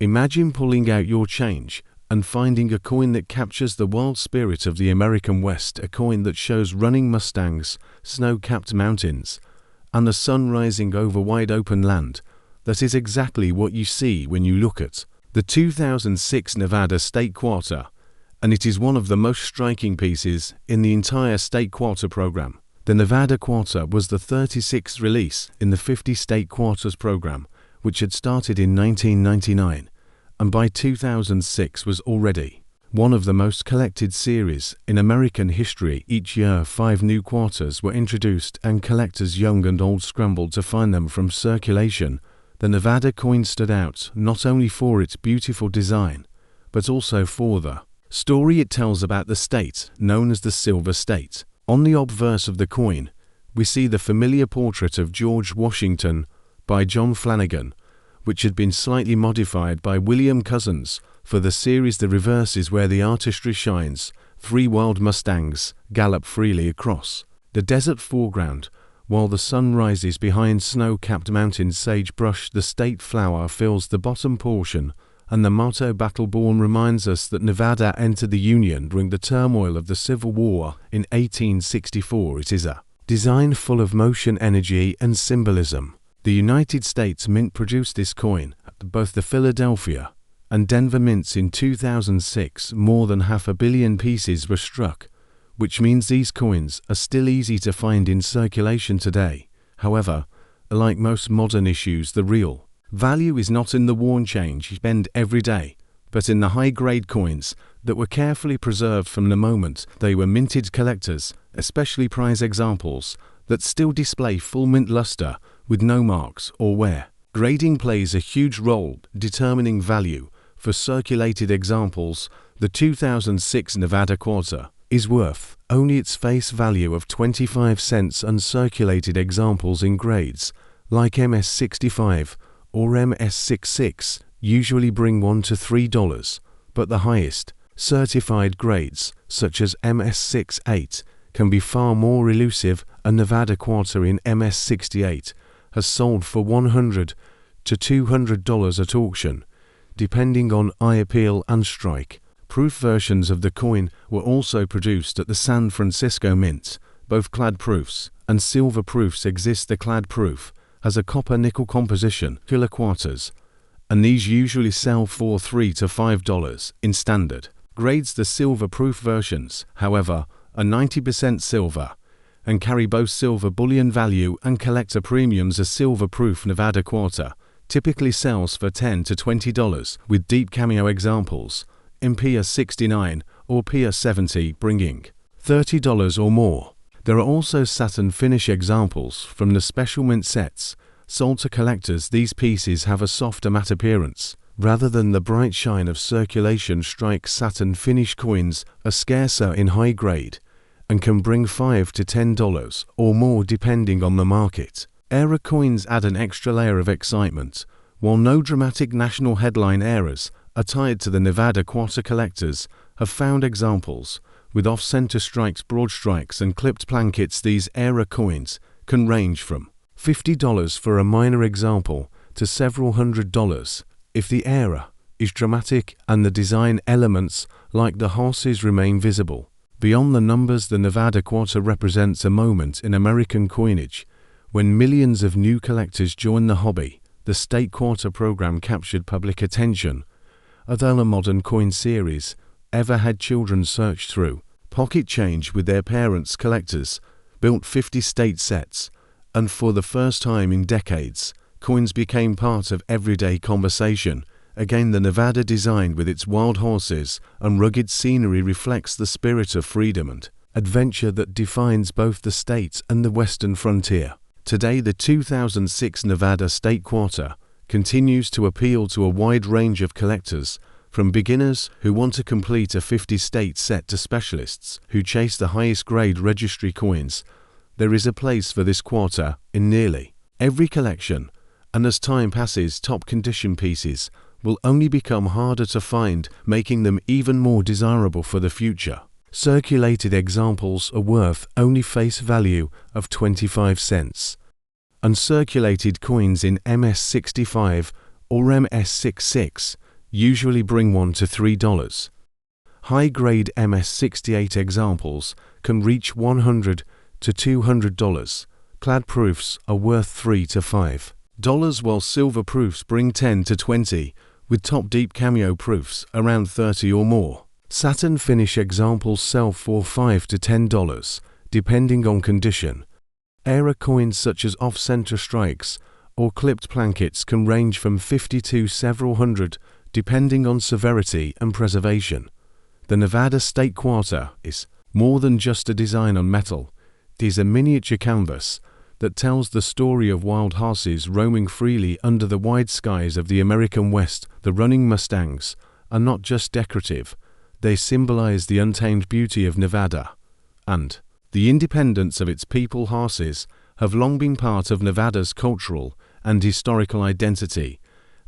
Imagine pulling out your change and finding a coin that captures the wild spirit of the American West, a coin that shows running mustangs, snow-capped mountains, and the sun rising over wide open land. That is exactly what you see when you look at the 2006 Nevada State Quarter, and it is one of the most striking pieces in the entire State Quarter program. The Nevada Quarter was the 36th release in the 50 State Quarters program, which had started in 1999, and by 2006 was already one of the most collected series in American history. Each year, 5 new quarters were introduced, and collectors young and old scrambled to find them from circulation. The Nevada coin stood out not only for its beautiful design, but also for the story it tells about the state known as the Silver State. On the obverse of the coin, we see the familiar portrait of George Washington by John Flanagan, which had been slightly modified by William Cousins for the series. The reverse is where the artistry shines. 3 wild mustangs gallop freely across the desert foreground, while the sun rises behind snow-capped mountains. Sagebrush, the state flower, fills the bottom portion, and the motto Battleborn reminds us that Nevada entered the Union during the turmoil of the Civil War in 1864. It is a design full of motion, energy, and symbolism. The United States Mint produced this coin at both the Philadelphia and Denver mints in 2006. More than 500 million pieces were struck, which means these coins are still easy to find in circulation today. However, like most modern issues, the real value is not in the worn change you spend every day, but in the high-grade coins that were carefully preserved from the moment they were minted. Collectors especially prize examples that still display full mint luster with no marks or wear. Grading plays a huge role determining value. For circulated examples, the 2006 Nevada Quarter is worth only its face value of 25 cents. Uncirculated examples in grades like MS65 or MS66 usually bring $1 to $3, but the highest certified grades, such as MS68, can be far more elusive. A Nevada Quarter in MS68 has sold for $100 to $200 at auction, depending on eye appeal and strike. Proof versions of the coin were also produced at the San Francisco Mint. Both clad proofs and silver proofs exist. The clad proof has a copper-nickel composition, killer quarters, and these usually sell for $3 to $5 in standard grades. The silver proof versions, however, are 90% silver and carry both silver bullion value and collector premiums. A silver proof Nevada Quarter typically sells for $10 to $20, with deep cameo examples in PIA 69 or PIA 70 bringing $30 or more. There are also satin finish examples from the special mint sets sold to collectors. These pieces have a softer matte appearance rather than the bright shine of circulation. Strike satin finish coins are scarcer in high grade and can bring $5 to $10 or more depending on the market. Era coins add an extra layer of excitement. While no dramatic national headline eras are tied to the Nevada Quarter, collectors have found examples with off-center strikes, broad strikes, and clipped plankets. These era coins can range from $50 for a minor example to several $100s if the era is dramatic and the design elements like the horses remain visible. Beyond the numbers, the Nevada Quarter represents a moment in American coinage when millions of new collectors joined the hobby. The State Quarter program captured public attention. Although a modern coin series ever had children search through pocket change with their parents, collectors built 50 state sets, and for the first time in decades, coins became part of everyday conversation. Again, the Nevada design with its wild horses and rugged scenery reflects the spirit of freedom and adventure that defines both the state and the western frontier. Today, the 2006 Nevada State Quarter continues to appeal to a wide range of collectors, from beginners who want to complete a 50-state set to specialists who chase the highest grade registry coins. There is a place for this quarter in nearly every collection, and as time passes, top condition pieces will only become harder to find, making them even more desirable for the future. Circulated examples are worth only face value of 25 cents. Uncirculated coins in MS65 or MS66 usually bring $1 to $3. High-grade MS-68 examples can reach $100 to $200. Clad proofs are worth $3 to $5, while silver proofs bring $10 to $20, with top deep cameo proofs around $30 or more. Satin finish examples sell for $5 to $10, depending on condition. Era coins such as off-center strikes or clipped plankets can range from $50 to several hundred, depending on severity and preservation. The Nevada State Quarter is more than just a design on metal. It is a miniature canvas that tells the story of wild horses roaming freely under the wide skies of the American West. The running Mustangs are not just decorative, they symbolize the untamed beauty of Nevada, and the independence of its people. Horses have long been part of Nevada's cultural and historical identity,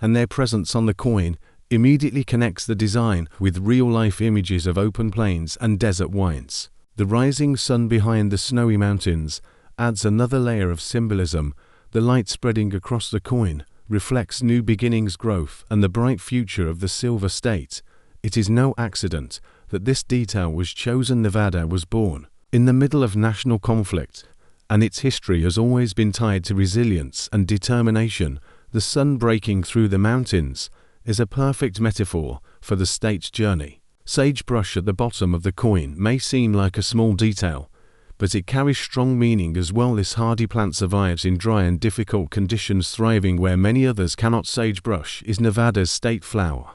and their presence on the coin immediately connects the design with real-life images of open plains and desert winds. The rising sun behind the snowy mountains adds another layer of symbolism. The light spreading across the coin reflects new beginnings, growth, and the bright future of the Silver State. It is no accident that this detail was chosen. Nevada was born in the middle of national conflict, and its history has always been tied to resilience and determination. The sun breaking through the mountains is a perfect metaphor for the state's journey. Sagebrush at the bottom of the coin may seem like a small detail, but it carries strong meaning as well. This hardy plant survives in dry and difficult conditions, thriving where many others cannot. Sagebrush is Nevada's state flower,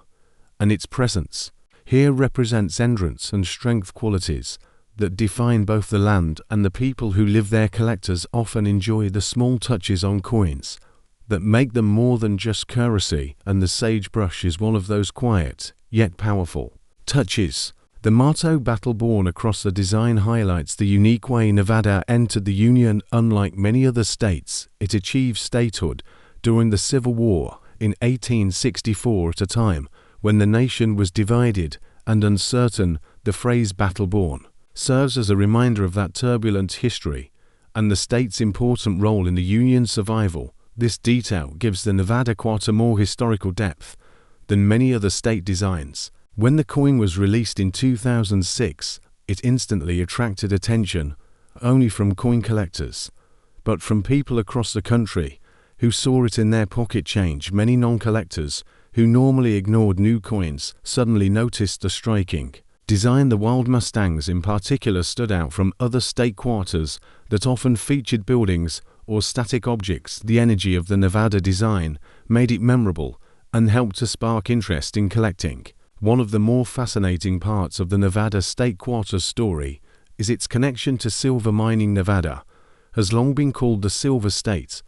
and its presence here represents endurance and strength, qualities that define both the land and the people who live there. Collectors often enjoy the small touches on coins that make them more than just currency, and the sagebrush is one of those quiet yet powerful touches. The motto "Battle Born" across the design highlights the unique way Nevada entered the Union. Unlike many other states, it achieved statehood during the Civil War in 1864, at a time when the nation was divided and uncertain. The phrase "Battle Born" serves as a reminder of that turbulent history and the state's important role in the Union's survival. This detail gives the Nevada Quarter more historical depth than many other state designs. When the coin was released in 2006, it instantly attracted attention, only from coin collectors, but from people across the country who saw it in their pocket change. Many non-collectors who normally ignored new coins suddenly noticed the striking design. The Wild Mustangs in particular stood out from other state quarters that often featured buildings or static objects. The energy of the Nevada design made it memorable and helped to spark interest in collecting. One of the more fascinating parts of the Nevada State Quarter story is its connection to silver mining. Nevada has long been called the Silver State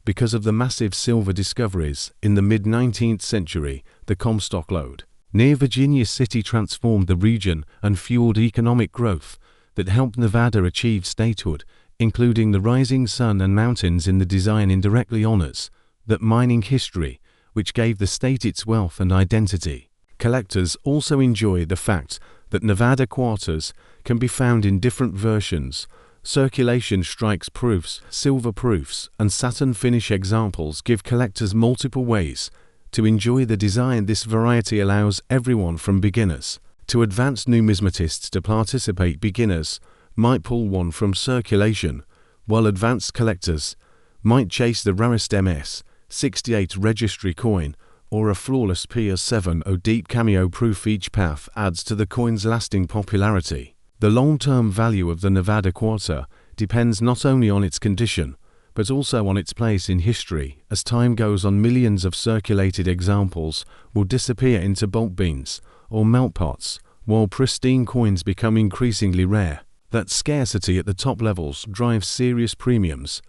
because of the massive silver discoveries in the mid-19th century. The Comstock lode near Virginia City transformed the region and fueled economic growth that helped Nevada achieve statehood, including the rising sun and mountains in the design indirectly honors that mining history, which gave the state its wealth and identity. Collectors also enjoy the fact that Nevada quarters can be found in different versions. Circulation strikes proofs, silver proofs, and satin finish examples give collectors multiple ways to enjoy the design. This variety allows everyone from beginners to advanced numismatists to participate. Beginners might pull one from circulation, while advanced collectors might chase the rarest MS-68 registry coin or a flawless PS7 deep cameo proof. Each path adds to the coin's lasting popularity. The long-term value of the Nevada Quarter depends not only on its condition, but also on its place in history. As time goes on, millions of circulated examples will disappear into bulk beans or melt pots, while pristine coins become increasingly rare. That scarcity at the top levels drives serious premiums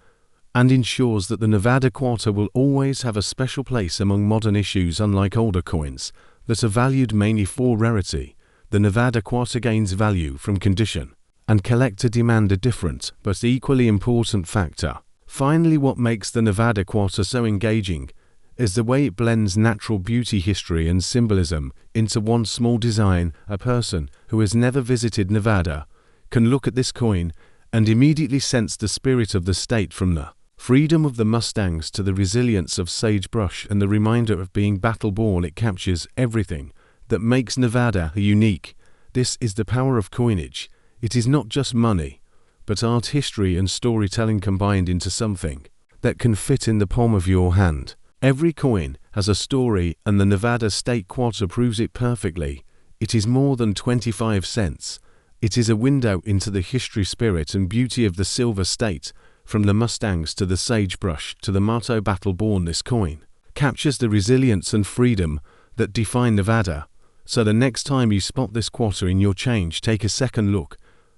and ensures that the Nevada Quarter will always have a special place among modern issues. Unlike older coins that are valued mainly for rarity, the Nevada Quarter gains value from condition and collector demand, a different but equally important factor. Finally, what makes the Nevada Quarter so engaging is the way it blends natural beauty, history, and symbolism into one small design. A person who has never visited Nevada can look at this coin and immediately sense the spirit of the state from the Freedom of the Mustangs to the resilience of sagebrush and the reminder of being battle-born, it captures everything that makes Nevada unique. This is the power of coinage. It is not just money, but art, history, and storytelling combined into something that can fit in the palm of your hand. Every coin has a story, and the Nevada State Quarter proves it perfectly. It is more than 25 cents. It is a window into the history, spirit, and beauty of the Silver State. From the Mustangs to the sagebrush to the motto battle-born, this coin captures the resilience and freedom that define Nevada. So the next time you spot this quarter in your change, take a second look,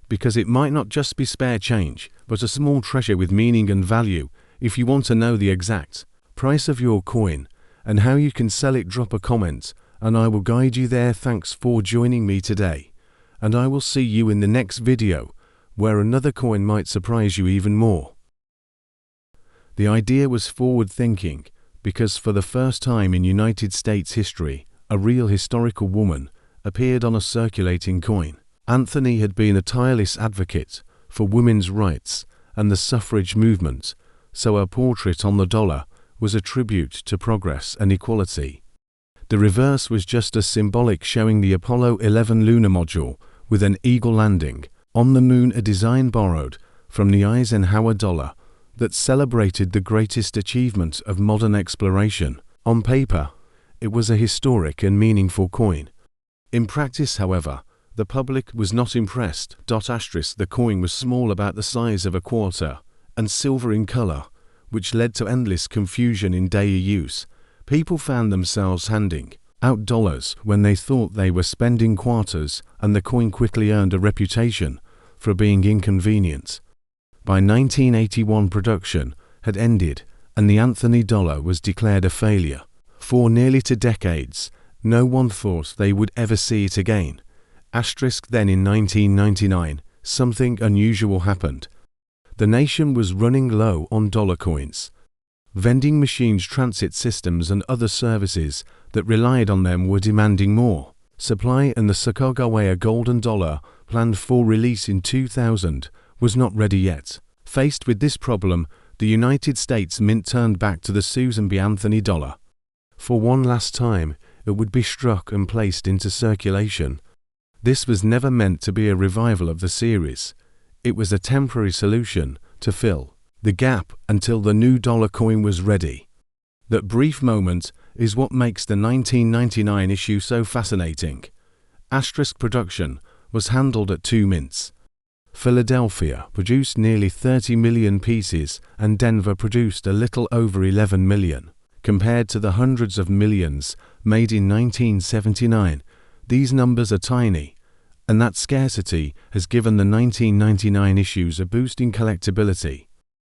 because it might not just be spare change, but a small treasure with meaning and value. If you want to know the exact price of your coin and how you can sell it, drop a comment and I will guide you there. Thanks for joining me today, and I will see you in the next video where another coin might surprise you even more. The idea was forward-thinking because for the first time in United States history, a real historical woman appeared on a circulating coin. Anthony had been a tireless advocate for women's rights and the suffrage movement, so her portrait on the dollar was a tribute to progress and equality. The reverse was just as symbolic, showing the Apollo 11 lunar module with an eagle landing on the moon, a design borrowed from the Eisenhower dollar that celebrated the greatest achievement of modern exploration. On paper, it was a historic and meaningful coin. In practice, however, the public was not impressed. The coin was small, about the size of a quarter, and silver in color, which led to endless confusion in daily use. People found themselves handing out dollars when they thought they were spending quarters, and the coin quickly earned a reputation for being inconvenient. By 1981, production had ended, and the Anthony dollar was declared a failure. For nearly 2 decades, no one thought they would ever see it again. Then in 1999, something unusual happened. The nation was running low on dollar coins. Vending machines, transit systems, and other services that relied on them were demanding more supply, and the Sacagawea golden dollar, planned for release in 2000, was not ready yet. Faced with this problem, the United States Mint turned back to the Susan B. Anthony dollar. For one last time, it would be struck and placed into circulation. This was never meant to be a revival of the series. It was a temporary solution to fill the gap until the new dollar coin was ready. That brief moment is what makes the 1999 issue so fascinating. Production was handled at 2 mints. Philadelphia produced nearly 30 million pieces, and Denver produced a little over 11 million. Compared to the hundreds of millions made in 1979, these numbers are tiny, and that scarcity has given the 1999 issues a boost in collectability.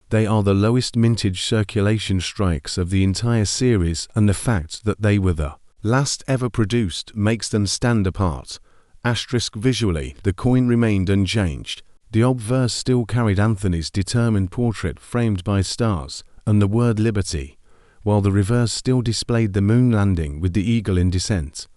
They are the lowest mintage circulation strikes of the entire series, and the fact that they were the last ever produced makes them stand apart. Visually, the coin remained unchanged. The obverse still carried Anthony's determined portrait framed by stars and the word liberty, while the reverse still displayed the moon landing with the eagle in descent.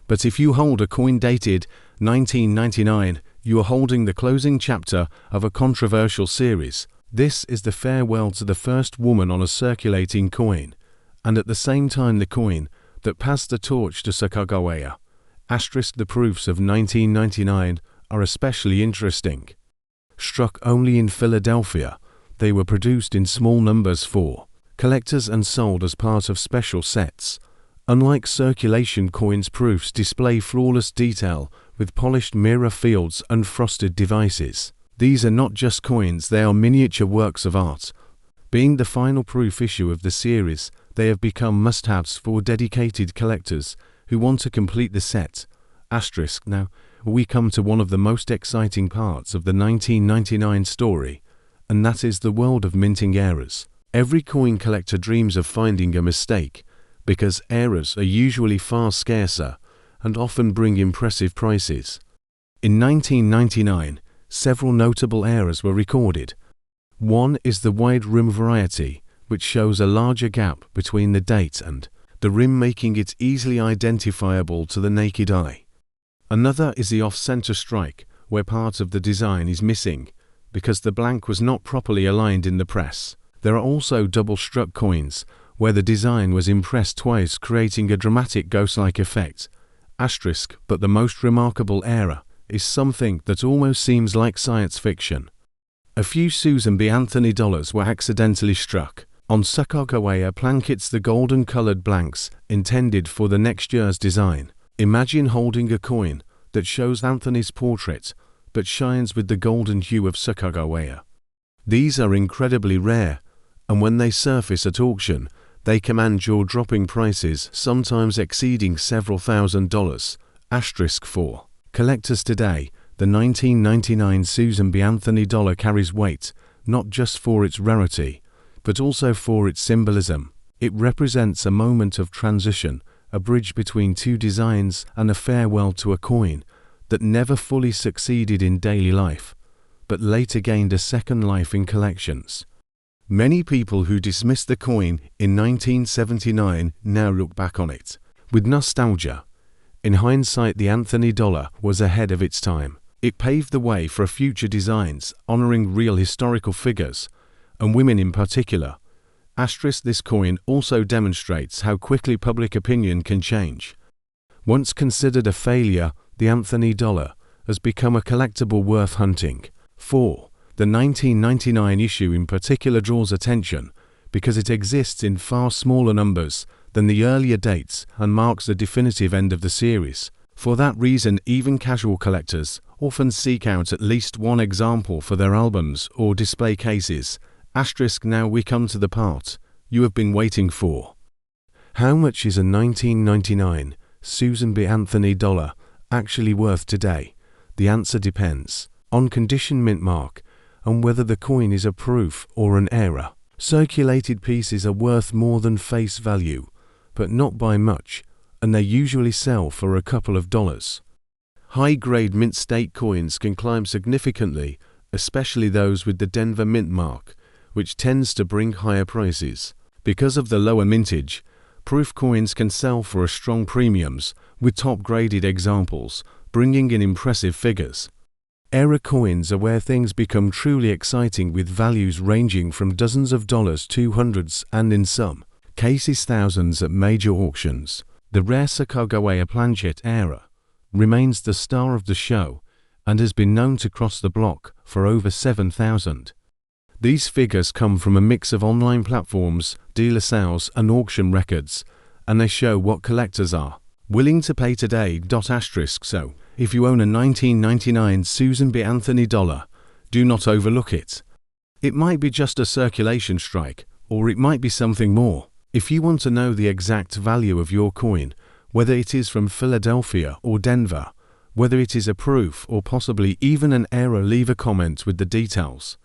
But if you hold a coin dated 1999, you are holding the closing chapter of a controversial series. This is the farewell to the first woman on a circulating coin, and at the same time the coin that passed the torch to Sacagawea. The proofs of 1999 are especially interesting. Struck only in Philadelphia, they were produced in small numbers for collectors and sold as part of special sets. Unlike circulation coins, proofs display flawless detail with polished mirror fields and frosted devices. These are not just coins, they are miniature works of art. Being the final proof issue of the series, they have become must-haves for dedicated collectors who want to complete the set. Now, we come to one of the most exciting parts of the 1999 story, and that is the world of minting errors. Every coin collector dreams of finding a mistake, because errors are usually far scarcer and often bring impressive prices. In 1999, several notable errors were recorded. One is the wide rim variety, which shows a larger gap between the date and the rim, making it easily identifiable to the naked eye. Another is the off-center strike, where part of the design is missing because the blank was not properly aligned in the press. There are also double-struck coins, where the design was impressed twice, creating a dramatic ghost-like effect. But the most remarkable error is something that almost seems like science fiction. A few Susan B. Anthony dollars were accidentally struck on Sacagawea plankets, the golden-colored blanks intended for the next year's design. Imagine holding a coin that shows Anthony's portrait but shines with the golden hue of Sacagawea. These are incredibly rare, and when they surface at auction, they command jaw-dropping prices, sometimes exceeding several $1,000s. 4. Collectors today, the 1999 Susan B. Anthony dollar carries weight, not just for its rarity, but also for its symbolism. It represents a moment of transition, a bridge between two designs, and a farewell to a coin that never fully succeeded in daily life, but later gained a second life in collections. Many people who dismissed the coin in 1979 now look back on it with nostalgia. In hindsight, the Anthony dollar was ahead of its time. It paved the way for future designs, honoring real historical figures, and women in particular. This coin also demonstrates how quickly public opinion can change. Once considered a failure, the Anthony dollar has become a collectible worth hunting. 4. The 1999 issue in particular draws attention because it exists in far smaller numbers than the earlier dates and marks the definitive end of the series. For that reason, even casual collectors often seek out at least one example for their albums or display cases. Now we come to the part you have been waiting for. How much is a 1999 Susan B. Anthony dollar actually worth today? The answer depends on condition, mint mark, and whether the coin is a proof or an error. Circulated pieces are worth more than face value, but not by much, and they usually sell for a couple of dollars. High-grade mint state coins can climb significantly, especially those with the Denver mint mark, which tends to bring higher prices. Because of the lower mintage, proof coins can sell for strong premiums, with top-graded examples bringing in impressive figures. Error coins are where things become truly exciting, with values ranging from dozens of dollars to hundreds and in some cases thousands at major auctions. The rare Sacagawea planchet error remains the star of the show and has been known to cross the block for over 7,000. These figures come from a mix of online platforms, dealer sales, and auction records, and they show what collectors are willing to pay today. So, if you own a 1999 Susan B. Anthony dollar, do not overlook it. It might be just a circulation strike, or it might be something more. If you want to know the exact value of your coin, whether it is from Philadelphia or Denver, whether it is a proof or possibly even an error, leave a comment with the details.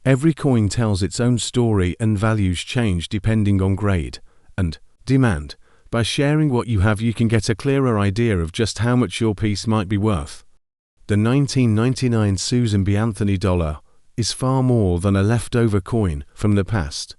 Every coin tells its own story, and values change depending on grade and demand. By sharing what you have, you can get a clearer idea of just how much your piece might be worth. The 1999 Susan B. Anthony dollar is far more than a leftover coin from the past.